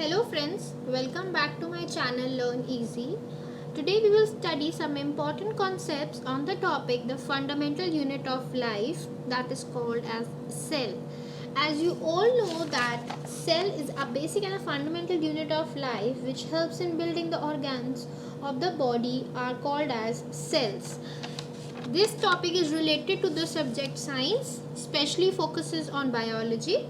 Hello friends, welcome back to my channel Learn Easy. Today we will study some important concepts on the topic the fundamental unit of life that is called as cell. As you all know that cell is a basic and a fundamental unit of life which helps in building the organs of the body are called as cells. This topic is related to the subject science, especially focuses on biology.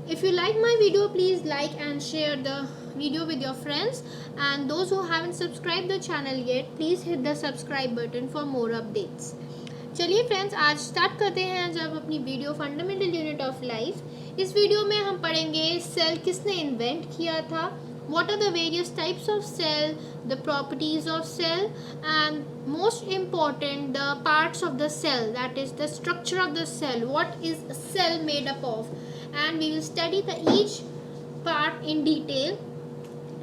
If you like my video, please like and share the video with your friends, and those who haven't subscribed the channel yet, please hit the subscribe button for more updates. चलिए friends, आज start करते हैं जब अपनी video fundamental unit of life. इस video में हम पढ़ेंगे सेल किसने इन्वेंट किया था, what are the various types of cell, the properties of cell, and most important the parts of the cell, that is the structure of the cell, what is a cell made up of, and we will study the each part in detail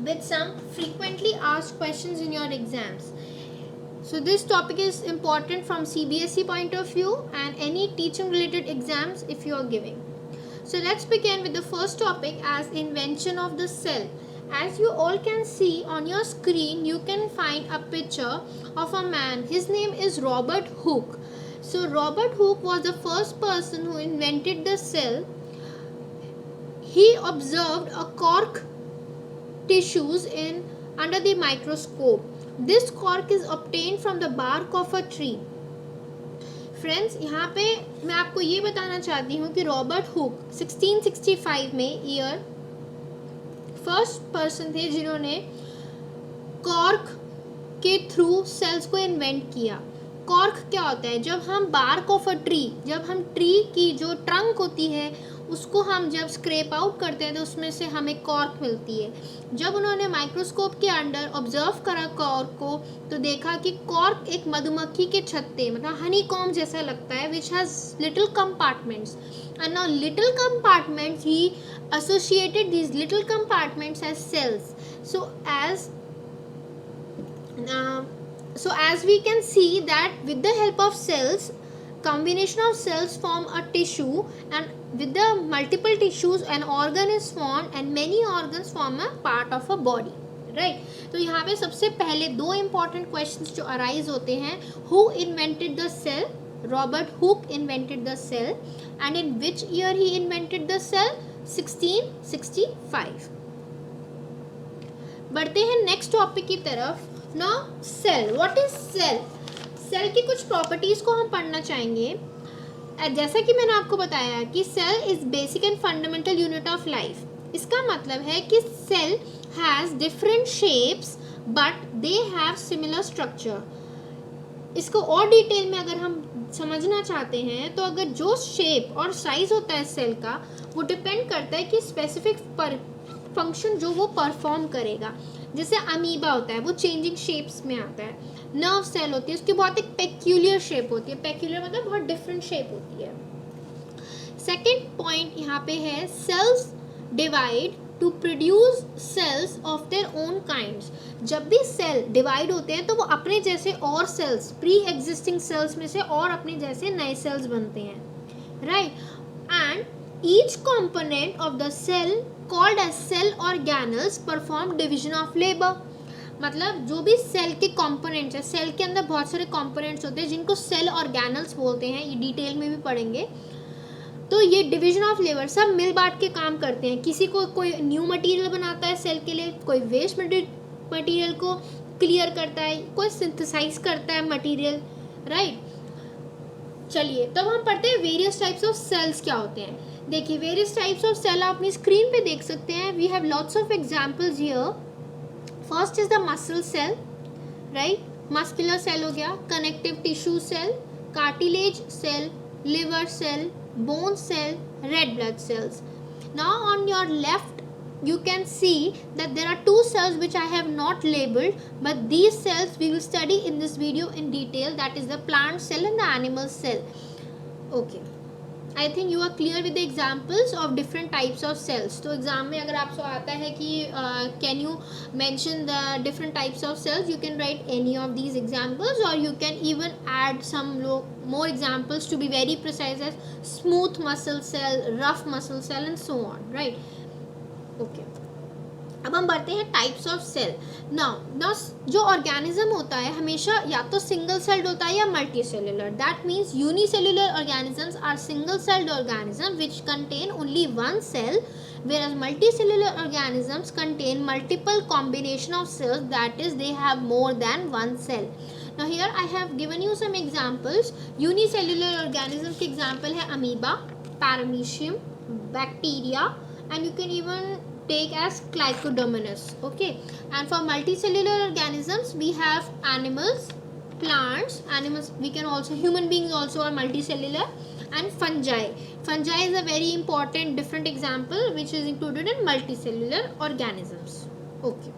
with some frequently asked questions in your exams. So this topic is important from CBSE point of view and any teaching related exams if you are giving. So let's begin with the first topic as invention of the cell. As you all can see on your screen, you can find a picture of a man. His name is Robert Hooke. So Robert Hooke was the first person who invented the cell. He observed a cork tissues in under the microscope. This cork is obtained from the bark of a tree. Friends, यहाँ पे मैं आपको ये बताना चाहती हूँ कि Robert Hooke 1665 में ईयर फर्स्ट पर्सन थे जिन्होंने कॉर्क के थ्रू सेल्स को इन्वेंट किया। कॉर्क क्या होता है? जब हम बार्क ऑफ अ ट्री, जब हम ट्री की जो ट्रंक होती है उसको हम जब स्क्रैप आउट करते हैं तो उसमें से हमें कॉर्क मिलती है। जब उन्होंने माइक्रोस्कोप के अंडर ऑब्जर्व करा कॉर्क को तो देखा कि कॉर्क एक मधुमक्खी के छत्ते मतलब हनी कॉम्ब जैसा लगता है, which has little compartments, and now little compartments he associated these little compartments as cells. So as we can see that with the help of cells, combination of cells form a tissue, and with the multiple tissues an organ is formed and many organs form a part of a body, right? तो यहाँ पे सबसे पहले दो important questions जो arise होते हैं, who invented the cell? Robert Hooke invented the cell, and in which year he invented the cell? 1665. बढ़ते हैं नेक्स्ट टॉपिक की तरफ। Now cell, what is cell? Cell की कुछ प्रॉपर्टीज को हम पढ़ना चाहेंगे। जैसा कि मैंने आपको बताया कि cell is basic and fundamental unit of life. इसका मतलब है कि cell has different shapes but they have similar structure. इसको और डिटेल में अगर हम समझना चाहते हैं तो अगर जो शेप और साइज होता है सेल का वो डिपेंड करता है कि स्पेसिफिक फंक्शन जो वो परफॉर्म करेगा। जैसे अमीबा होता है वो चेंजिंग शेप्स में आता है। नर्व सेल होती है उसकी बहुत एक पेक्यूलियर शेप होती है। पेक्यूलियर मतलब बहुत डिफरेंट शेप होती है। सेकेंड पॉइंट यहाँ पे है cells divide to produce cells of their own kinds. जब भी सेल डिवाइड होते हैं तो वो अपने जैसे और सेल्स, प्री एग्जिस्टिंग सेल्स में से और अपने जैसे नए सेल्स बनते हैं, right? And each component of the cell called as cell organelles perform division of labour. मतलब जो भी सेल के कंपोनेंट्स है, सेल के अंदर बहुत सारे कंपोनेंट्स होते हैं जिनको सेल ऑर्गेनल्स बोलते हैं, ये डिटेल में भी पढ़ेंगे। तो ये डिवीजन ऑफ लेबर सब मिल बांट के काम करते हैं। किसी को कोई न्यू मटेरियल बनाता है सेल के लिए, कोई वेस्ट मटेरियल को क्लियर करता है, कोई सिंथेसाइज करता है मटेरियल, राइट? चलिए तब हम पढ़ते हैं वेरियस टाइप्स ऑफ सेल्स क्या होते हैं। देखिए वेरियस टाइप्स ऑफ सेल आप अपनी स्क्रीन पे देख सकते हैं। We have lots of examples here. First is the muscle cell, right? Muscular cell हो गया, connective tissue cell, cartilage cell, liver cell, bone cell, red blood cells. Now on your left you can see that there are two cells which I have not labeled, but these cells we will study in this video in detail, that is the plant cell and the animal cell. Okay, I think you are clear with the examples of different types of cells. तो exam में अगर आपसे आता है कि can you mention the different types of cells, you can write any of these examples, or you can even add some more examples to be very precise as smooth muscle cell, rough muscle cell, and so on, right? Okay. अब हम बढ़ते हैं types of cell. Now जो organism होता है हमेशा या तो सिंगल सेल्ड होता है या multicellular. That means unicellular organisms are single celled organism which contain only one cell, whereas multicellular organisms contain multiple combination of cells, that is they have more than one cell. Now here I have given you some examples. Unicellular organisms के example है amoeba, paramecium, bacteria, and you can even take as Glycodominus. Okay, and for multicellular organisms we have animals, plants, animals we can also, human beings also are multicellular, and fungi. Fungi is a very important different example which is included in multicellular organisms. Okay,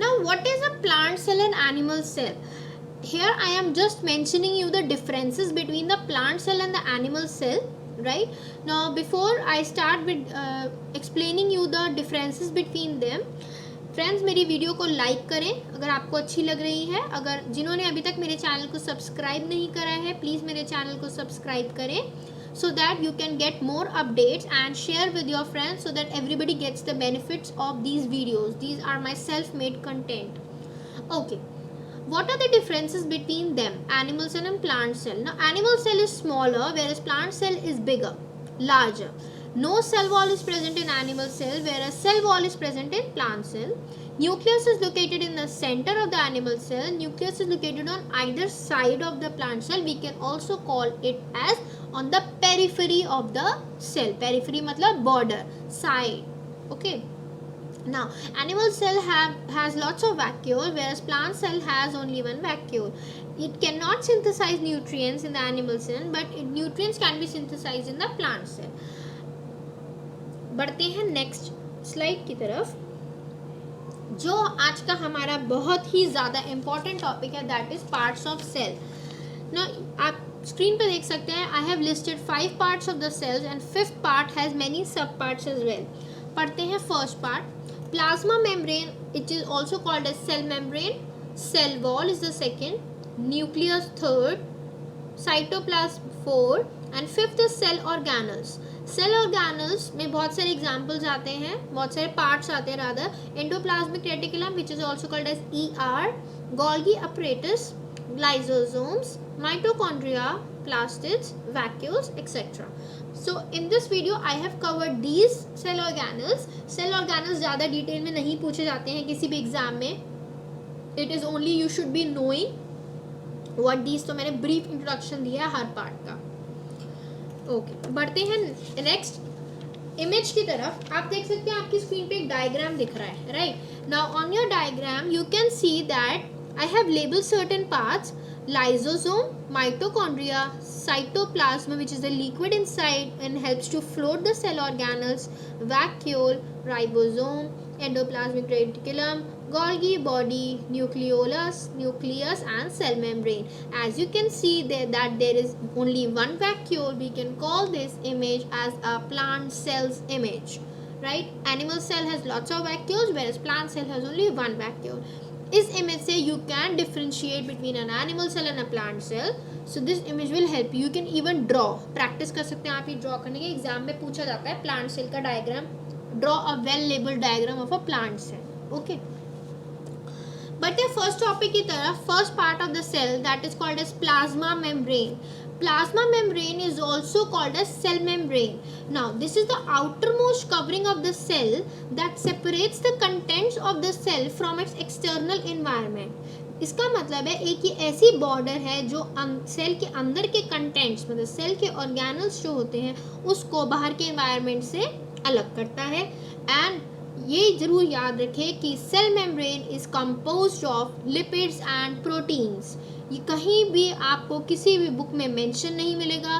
now what is a plant cell and animal cell? Here I am just mentioning you the differences between the plant cell and the animal cell, right? Now before I start with explaining you the differences between them, friends मेरी video को like करें अगर आपको अच्छी लग रही है। अगर जिन्होंने अभी तक मेरे चैनल को सब्सक्राइब नहीं करा है प्लीज़ मेरे चैनल को सब्सक्राइब करें, so that you can get more updates and share with your friends so that everybody gets the benefits of these videos. These are my self-made content. Okay, what are the differences between them, animal cell and plant cell? Now animal cell is smaller whereas plant cell is bigger, larger. No cell wall is present in animal cell whereas cell wall is present in plant cell. Nucleus is located in the center of the animal cell. Nucleus is located on either side of the plant cell. We can also call it as on the periphery of the cell. Periphery मतलब border, side. Okay. Now animal cell has lots of vacuole whereas plant cell has only one vacuole. It cannot synthesize nutrients in the animal cell but nutrients can be synthesized in the plant cell. बढ़ते हैं next slide की तरफ, जो आज का हमारा बहुत ही ज़्यादा इम्पॉर्टेंट टॉपिक है, that is parts of cell. ना आप स्क्रीन पे देख सकते हैं I have listed 5 parts of the cells and 5th part has many sub parts as well. पढ़ते हैं first part, plasma membrane, it is also called as cell membrane, cell wall is the second, nucleus third, cytoplasm 4 and 5th is cell organelles. Cell organelles में बहुत सारे examples आते हैं, बहुत सारे parts आते हैं rather, endoplasmic reticulum which is also called as ER, Golgi apparatus, glycosomes, mitochondria, plastids, vacuoles, etc. So in this video I have covered these cell organelles. Cell organelles ज़्यादा डिटेल में नहीं पूछे जाते हैं किसी भी एग्जाम में, it is only you should be knowing what these, तो मैंने ब्रीफ इंट्रोडक्शन दिया है हर पार्ट का। ओके, बढ़ते हैं नेक्स्ट इमेज की तरफ। आप देख सकते हैं आपकी स्क्रीन पे एक डायग्राम दिख रहा है, right? Now on your diagram you can see that I have labeled certain parts: lysosome, mitochondria, cytoplasm which is the liquid inside and helps to float the cell organelles, vacuole, ribosome, endoplasmic reticulum, Golgi body, nucleus and cell membrane. As you can see there that there is only one vacuole, we can call this image as a plant cells image, right? Animal cell has lots of vacuoles whereas plant cell has only one vacuole. इस image से you can differentiate between an animal cell and a plant cell. So this image will help you can even draw, practice कर सकते हैं आप ये draw करने के। Exam में पूछा जाता है प्लांट सेल का diagram, draw a well labelled diagram of a plant cell. Okay, but ये फर्स्ट टॉपिक की तरफ, first part of the cell that is called as plasma membrane. Plasma membrane is also called as cell membrane. Now this is the outermost covering of the cell that separates the contents of the cell from its external environment. इसका मतलब है एक ही ऐसी border है जो cell के अंदर के कंटेंट्स मतलब सेल के ऑर्गेनल्स जो होते हैं उसको बाहर के एनवायरनमेंट से अलग करता है। एंड ये जरूर याद रखें कि cell membrane is composed of lipids and proteins. ये कहीं भी आपको किसी भी बुक में मेंशन नहीं मिलेगा।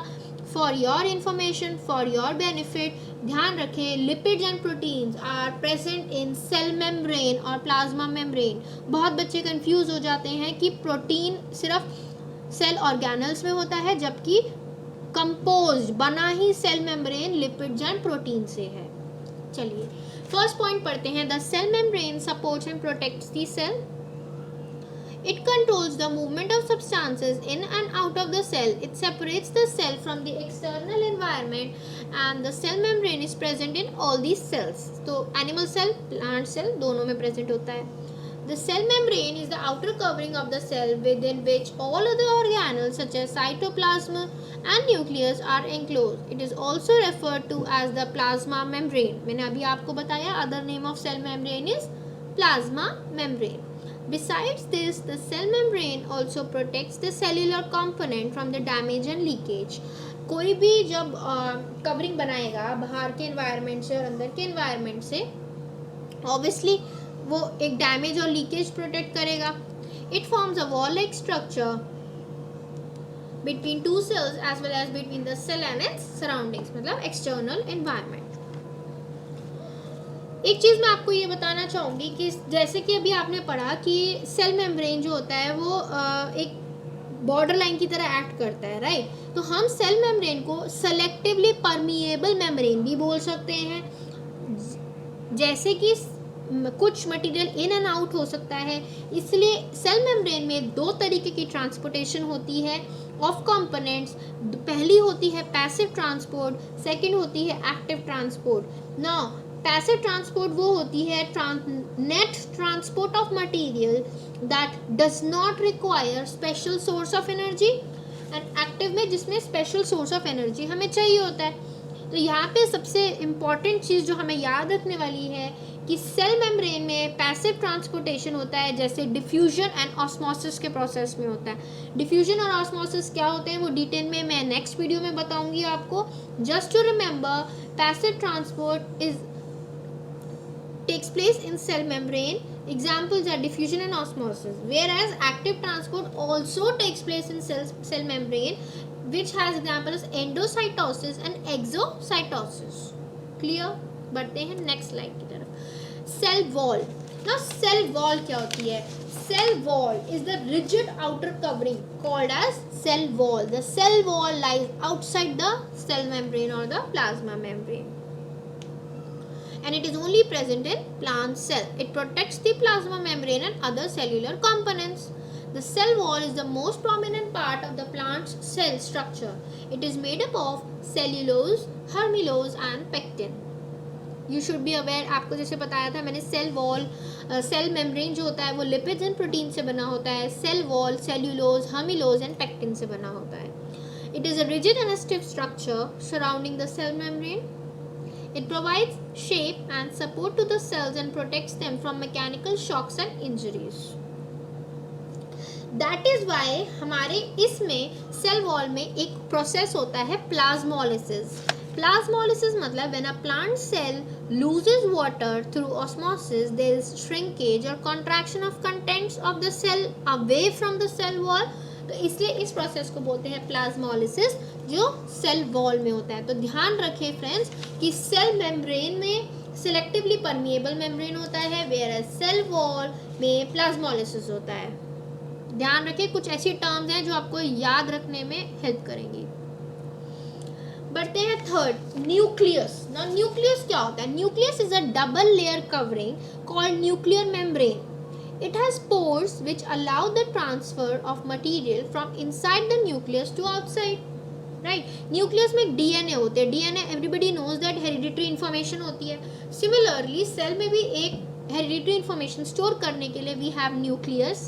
For your information, for your benefit, ध्यान रखें lipids and proteins are present in cell membrane और प्लाज्मा मेम्ब्रेन। बहुत बच्चे कंफ्यूज हो जाते हैं कि प्रोटीन सिर्फ सेल ऑर्गेनल्स में होता है जबकि कंपोज्ड बना ही cell membrane lipids and protein से है। चलिए फर्स्ट पॉइंट पढ़ते हैं। The cell membrane supports and protects the cell. It controls the movement of substances in and out of the cell. It separates the cell from the external environment and the cell membrane is present in all these cells. तो animal cell, plant cell दोनों में present होता है. The cell membrane is the outer covering of the cell within which all other organelles such as cytoplasm and nucleus are enclosed. It is also referred to as the plasma membrane. मैंने अभी आपको बताया other name of cell membrane is plasma membrane. Besides this, the cell membrane also protects the cellular component from the damage and leakage. कोई भी जब covering बनाएगा बाहर के एनवायरनमेंट से और अंदर के एनवायरनमेंट से, ऑब्वियसली वो एक डैमेज और लीकेज प्रोटेक्ट करेगा. It forms a wall like structure between two cells as well as between the cell and its surroundings, मतलब एक्सटर्नल एनवायरनमेंट. एक चीज़ मैं आपको ये बताना चाहूँगी कि जैसे कि अभी आपने पढ़ा कि सेल मेम्ब्रेन जो होता है वो एक बॉर्डर लाइन की तरह एक्ट करता है, राइट. तो हम सेल मेम्ब्रेन को सेलेक्टिवली परमिएबल मेम्ब्रेन भी बोल सकते हैं. जैसे कि कुछ मटेरियल इन एंड आउट हो सकता है, इसलिए सेल मेम्ब्रेन में दो तरीके की ट्रांसपोर्टेशन होती है ऑफ कंपोनेंट्स. पहली होती है पैसिव ट्रांसपोर्ट, सेकंड होती है active transport. Now passive transport वो होती है net transport of material that does not require special source of energy, and active में जिसमें स्पेशल सोर्स ऑफ एनर्जी हमें चाहिए होता है. तो यहाँ पे सबसे इम्पॉर्टेंट चीज़ जो हमें याद रखने वाली है कि सेल मेम्ब्रेन में पैसिव ट्रांसपोर्टेशन होता है, जैसे डिफ्यूजन एंड ऑस्मोसिस के प्रोसेस में होता है. डिफ्यूजन और ऑस्मोसिस क्या होते हैं वो डिटेल में मैं नेक्स्ट वीडियो में बताऊंगी आपको. Just to remember, passive transport is takes place in cell membrane. Examples are diffusion and osmosis, whereas active transport also takes place in cell membrane, which has examples endocytosis and exocytosis. Clear? बढ़ते हैं next slide की तरफ. Cell wall. ना cell wall क्या होती है? Cell wall is the rigid outer covering called as cell wall. The cell wall lies outside the cell membrane or the plasma membrane, and it is only present in plant cell. It protects the plasma membrane and other cellular components. The cell wall is the most prominent part of the plant's cell structure. It is made up of cellulose, hermulose and pectin. You should be aware, आपको जैसे बताया था मैंने, cell wall, cell membrane जो होता है वो lipids and protein से बना होता है. सेल वॉल सेल्यूलोज, हर्मिलोज एंड पेक्टिन से बना होता है. It is a rigid and a stiff structure surrounding the cell membrane. It provides shape and support to the cells and protects them from mechanical shocks and injuries. That is why हमारे इसमें cell wall में एक process होता है plasmolysis. Plasmolysis मतलब when a plant cell loses water through osmosis, there is shrinkage or contraction of contents of the cell away from the cell wall. तो इसलिए इस प्रोसेस को बोलते हैं प्लाज्मोलिसिस, जो सेल वॉल में होता है. तो ध्यान रखें फ्रेंड्स कि सेल मेम्ब्रेन में सिलेक्टिवली परमिएबल मेम्ब्रेन होता है, वेयर सेल वॉल में प्लाज्मोलिसिस होता है. ध्यान रखें, कुछ ऐसी टर्म्स हैं जो आपको याद रखने में हेल्प करेंगी. बढ़ते हैं थर्ड, न्यूक्लियस. ना न्यूक्लियस क्या होता है? Nucleus is a double layer covering called nuclear membrane. It has pores which allow the transfer of material from inside the nucleus to outside. Right? Nucleus में DNA होते हैं. DNA everybody knows that hereditary information होती है. Similarly, cell में भी एक hereditary information store करने के लिए we have nucleus.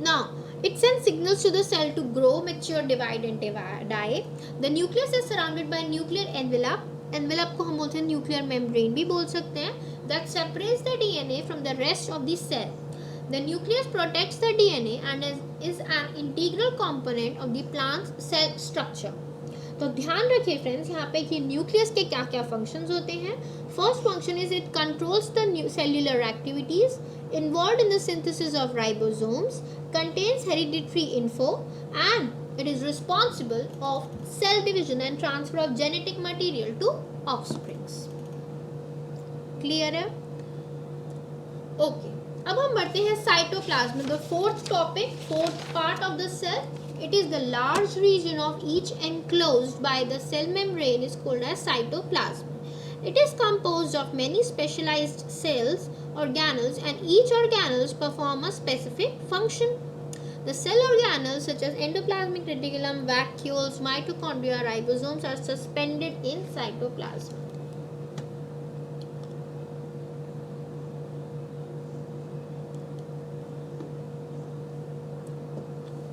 Now, it sends signals to the cell to grow, mature, divide and die. The nucleus is surrounded by nuclear envelope. Envelope को हम बोलते हैं nuclear membrane भी बोल सकते हैं, that separates the DNA from the rest of the cell. The nucleus protects the DNA and is an integral component of the plant's cell structure. तो ध्यान रखिए फ्रेंड्स यहाँ पे कि न्यूक्लियस के क्या क्या फंक्शंस होते हैं. First function is it controls the cellular activities, involved in the synthesis of ribosomes, contains hereditary info, and it is responsible of cell division and transfer of genetic material to offsprings. Clear है? Okay. अब हम बढ़ते हैं cytoplasm, the fourth topic, fourth part of the cell. It is the large region of each enclosed by the cell membrane is called as cytoplasm. It is composed of many specialized cells organelles, and each organelles perform a specific function. The cell organelles such as endoplasmic reticulum, vacuoles, mitochondria, ribosomes are suspended in cytoplasm.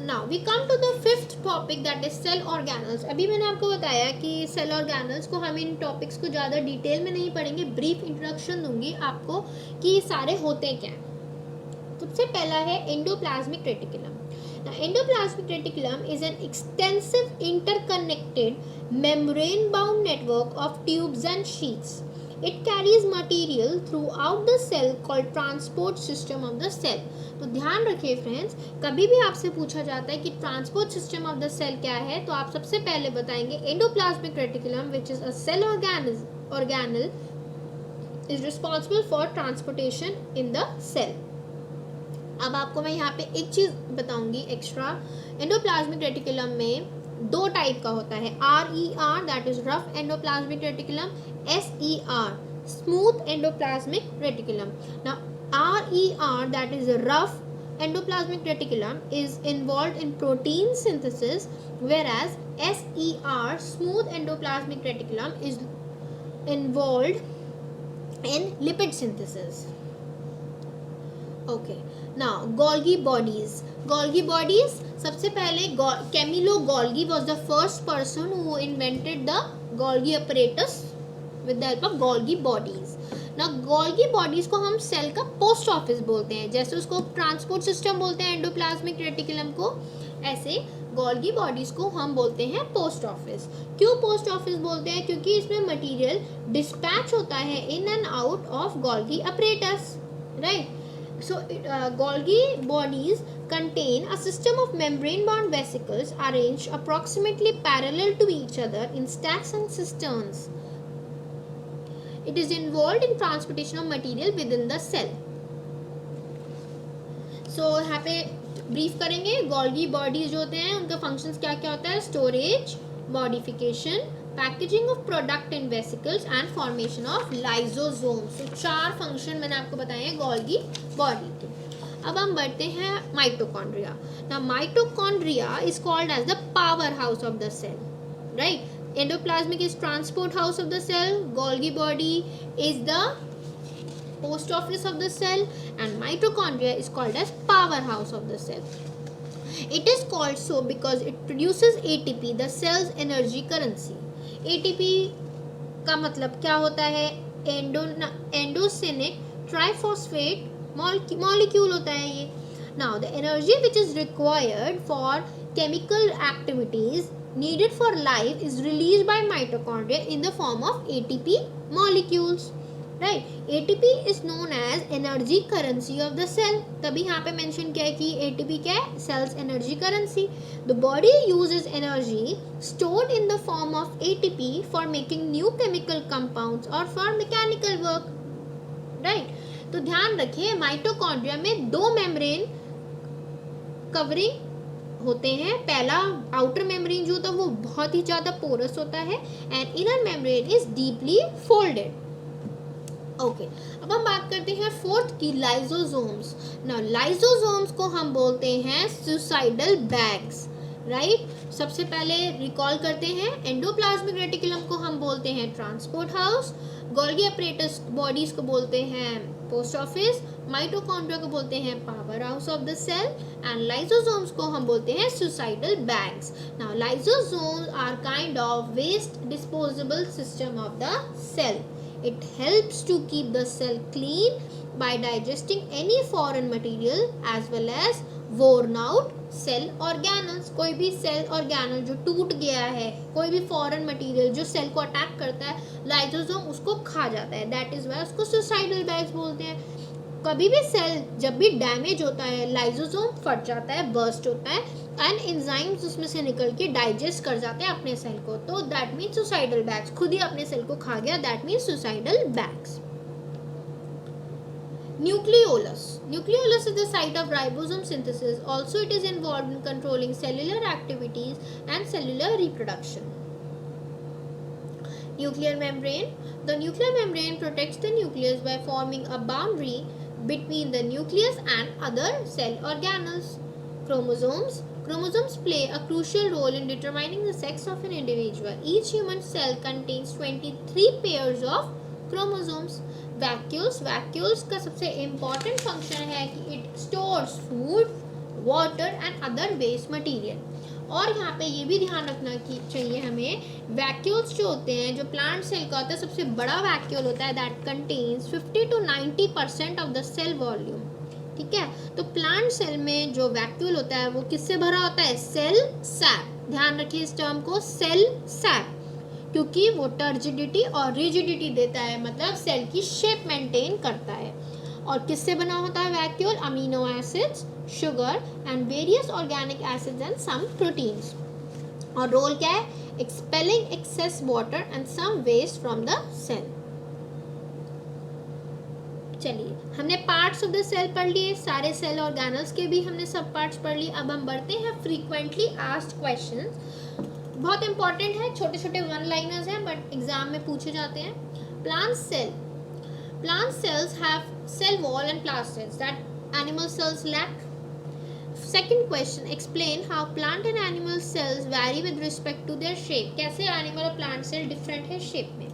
Now we come to the fifth topic, that is cell organelles. अभी मैंने आपको बताया कि cell organelles को हम इन topics को ज़्यादा detail में नहीं पढ़ेंगे, ब्रीफ इंट्रोडक्शन दूंगी आपको कि ये सारे होते क्या हैं. सबसे पहला है endoplasmic reticulum. Now, endoplasmic reticulum is an extensive interconnected membrane-bound network of tubes and sheaths. It carries material throughout the cell called transport system of the cell. तो ध्यान रखिए फ्रेंड्स, कभी भी आपसे पूछा जाता है कि transport system of the cell क्या है, तो आप सबसे पहले बताएंगे endoplasmic reticulum, which is a cell organelle is responsible for transportation in the cell. अब आपको मैं यहाँ पे एक चीज़ बताऊंगी एक्स्ट्रा. एंडोप्लाज्मिक रेटिकुलम में दो टाइप का होता है, RER that is rough endoplasmic reticulum, SER smooth endoplasmic reticulum. Now RER that is rough endoplasmic reticulum is involved in protein synthesis, whereas SER smooth endoplasmic reticulum is involved in lipid synthesis. Okay, now Golgi bodies. Golgi bodies, सबसे पहले Camillo Golgi was the first person who invented the Golgi apparatus with the help of Golgi bodies. Now Golgi bodies को हम cell का post office बोलते हैं. जैसे उसको transport system बोलते हैं एंडोप्लाज्मिक रेटिकुलम को, ऐसे गोल्गी बॉडीज को हम बोलते हैं पोस्ट ऑफिस. क्यों पोस्ट ऑफिस बोलते हैं? क्योंकि इसमें मटेरियल डिस्पैच होता है in and out of Golgi apparatus, right. So, Golgi bodies contain a system of membrane-bound vesicles arranged approximately parallel to each other in stacks and cisterns. It is involved in transportation of material within the cell. So, यहाँ पे brief करेंगे. Golgi bodies जो होते हैं उनका functions क्या क्या होता है? Storage, modification, packaging of product in vesicles and formation of lysosomes. तो 4 फंक्शन मैंने आपको बताए हैं गोल्गी बॉडी के. अब हम बढ़ते हैं mitochondria. Now mitochondria is called as the power house of the cell, right. Endoplasmic is transport house of the cell, Golgi body is the post office of the cell, and mitochondria is called as powerhouse of the cell. It is called so because it produces ATP, the cell's energy currency. ATP का मतलब क्या होता है? एंडोसेनिक triphosphate molecule होता है ये. Now the energy which is required for chemical activities needed for life is released by mitochondria in the form of ATP molecules. Right. ATP is known as energy currency of the cell. तभी यहाँ पे mention किया है कि ATP क्या है? Cells energy currency. The body uses energy stored in the form of ATP for making new chemical compounds और for mechanical work, right. तो ध्यान रखिए माइटोकॉन्ड्रिया में 2 मेम्ब्रेन कवरिंग होते हैं. पहला आउटर मेम्ब्रेन जो होता है वो बहुत ही ज़्यादा पोरस होता है and inner membrane is deeply folded. Okay, अब हम बात करते हैं फोर्थ की लाइजोसोम्स. नाउ लाइजोसोम्स को हम बोलते हैं सुसाइडल बैग्स, राइट. सबसे पहले रिकॉल करते हैं एंडोप्लाज्मिक रेटिकुलम को हम बोलते हैं transport house, Golgi apparatus bodies को बोलते हैं पोस्ट ऑफिस, माइटोकॉन्ड्रिया को बोलते हैं power house of the cell and lysosomes को हम बोलते हैं suicidal bags. Now lysosomes are kind of waste disposable system of the cell. It helps to keep the cell clean by digesting any foreign material as well as worn out cell organelles. कोई भी cell organelle जो टूट गया है, कोई भी foreign material जो cell को अटैक करता है, लाइजोसोम उसको खा जाता है. दैट इज वाई उसको सुसाइडल बैग्स बोलते हैं. कभी भी सेल जब भी डैमेज होता है, लाइजोसोम फट जाता है, बर्स्ट होता है एंड एंजाइम्स उसमें से निकल के डाइजेस्ट कर जाते हैं अपने सेल को. तो दैट मीन्स सुसाइडल बैग्स. खुद ही अपने सेल को खा गया, that means suicidal bags. Nucleolus. Nucleolus is the site of ribosome synthesis. Also, it is involved in controlling cellular activities and cellular reproduction. Nuclear membrane. The nuclear membrane protects the nucleus by forming a boundary between the nucleus and other cell organelles. Chromosomes play a crucial role in determining the sex of an individual. Each human cell contains 23 pairs of chromosomes. Vacuoles का सबसे important function है कि it stores food, water and other waste material. और यहाँ पे ये भी ध्यान रखना कि चाहिए हमें, वैक्यूल्स जो होते हैं, जो प्लांट सेल का होता है, सबसे बड़ा वैक्यूल होता है that contains 50 to 90% of the cell volume. ठीक है, तो प्लांट सेल में जो वैक्यूल होता है वो किससे भरा होता है? Cell sap. ध्यान रखिए इस टर्म को, सेल सैप, क्योंकि वो टर्जिडिटी और रिजिडिटी देता है, मतलब सेल की शेप मेंटेन करता है. और किससे बना होता है vacuole? Amino acids, sugar and various organic acids and some proteins. और रोल क्या है? Expelling excess water and some waste from the cell. चलिए, हमने पार्ट्स ऑफ द सेल पढ़ लिए, सारे सेल ऑर्गेनल्स के भी हमने सब पार्ट्स पढ़ लिए. अब हम बढ़ते हैं फ्रीक्वेंटली आस्क्ड क्वेश्चंस. बहुत इंपॉर्टेंट है, छोटे छोटे वन लाइनर्स हैं बट एग्जाम में पूछे जाते हैं. Plant cells have cell wall and plastids that animal cells lack. Second question, explain how plant and animal cells vary with respect to their shape. कैसे animal और plant cell different है shape में.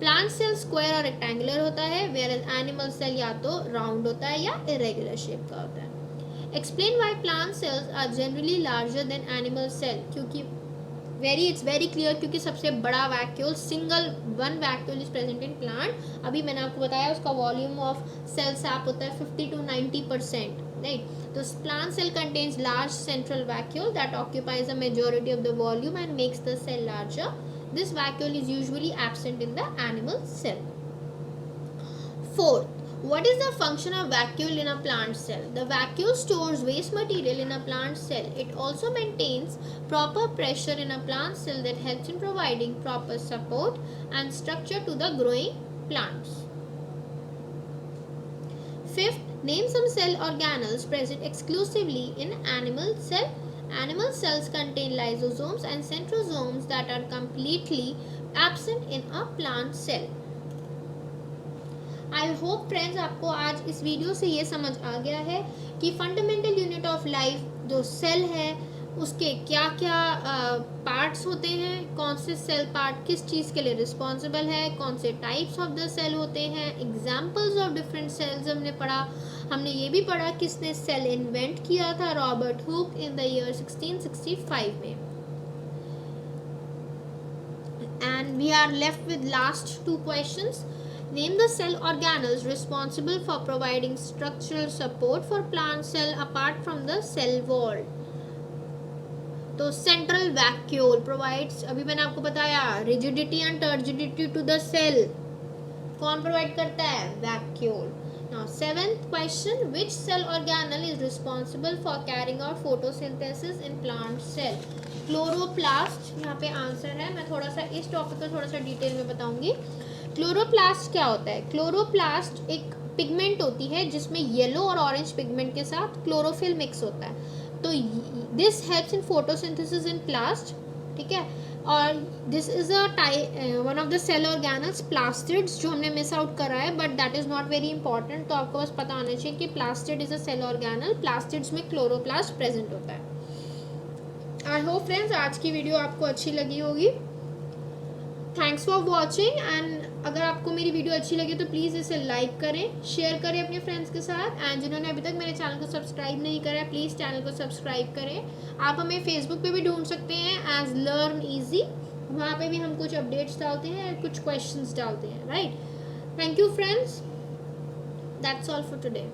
Plant cell square और rectangular होता है, whereas animal cell या तो round होता है या irregular shape का होता है. Explain why plant cells are generally larger than animal cell. क्योंकि it's very clear, क्योंकि सबसे बड़ा vacuole, single one vacuole is present in plant. अभी मैंने आपको बताया उसका वॉल्यूम ऑफ सेल सैप होता है 50 to 90%, राइट. तो plant cell contains large central vacuole that occupies a majority of the volume and makes the cell larger. This vacuole is usually absent in the animal cell. Fourth, what is the function of vacuole in a plant cell? The vacuole stores waste material in a plant cell. It also maintains proper pressure in a plant cell that helps in providing proper support and structure to the growing plants. Fifth, name some cell organelles present exclusively in animal cell. Animal cells contain lysosomes and centrosomes that are completely absent in a plant cell. I hope friends आपको आज इस video से ये समझ आ गया है कि fundamental unit of life जो सेल है उसके क्या क्या पार्ट्स होते हैं, कौन से सेल पार्ट किस चीज़ के लिए रिस्पॉन्सिबल है, कौन से टाइप्स ऑफ द सेल होते हैं, एग्जाम्पल्स ऑफ डिफरेंट सेल्स हमने पढ़ा. हमने ये भी पढ़ा किसने सेल इन्वेंट किया था, Robert Hooke in the year 1665 में. And we are left with last 2 questions. Name the cell organelles responsible for providing structural support for plant cell apart from the cell wall. तो central vacuole provides, अभी मैंने आपको बताया, rigidity and turgidity to the cell. कौन provide करता है? Vacuole. Now 7th question, which cell organelle is responsible for carrying out photosynthesis in plant cell? Chloroplast यहाँ पे आंसर है. मैं थोड़ा सा इस टॉपिक को थोड़ा सा डिटेल में बताऊंगी. क्लोरोप्लास्ट क्या होता है? क्लोरोप्लास्ट एक पिगमेंट होती है जिसमें येलो और ऑरेंज पिगमेंट के साथ क्लोरोफिल मिक्स होता है. तो this helps in photosynthesis in plants. ठीक है, और this is one of the cell organelles. Plastids जो हमने मिस आउट करा है but that is not very important, तो आपको बस पता होना चाहिए कि plastid is a cell organelle. Plastids में क्लोरोप्लास्ट प्रेजेंट होता है. आई होप फ्रेंड्स आज की वीडियो आपको अच्छी लगी होगी. Thanks for watching. एंड अगर आपको मेरी वीडियो अच्छी लगी तो प्लीज़ इसे लाइक करें, शेयर करें अपने फ्रेंड्स के साथ. एंड जिन्होंने अभी तक मेरे चैनल को सब्सक्राइब नहीं करा है प्लीज़ चैनल को सब्सक्राइब करें. आप हमें फेसबुक पे भी ढूंढ सकते हैं एज लर्न ईजी. वहाँ पे भी हम कुछ अपडेट्स डालते हैं, कुछ क्वेश्चंस डालते हैं, right. Thank you friends. That's all for today.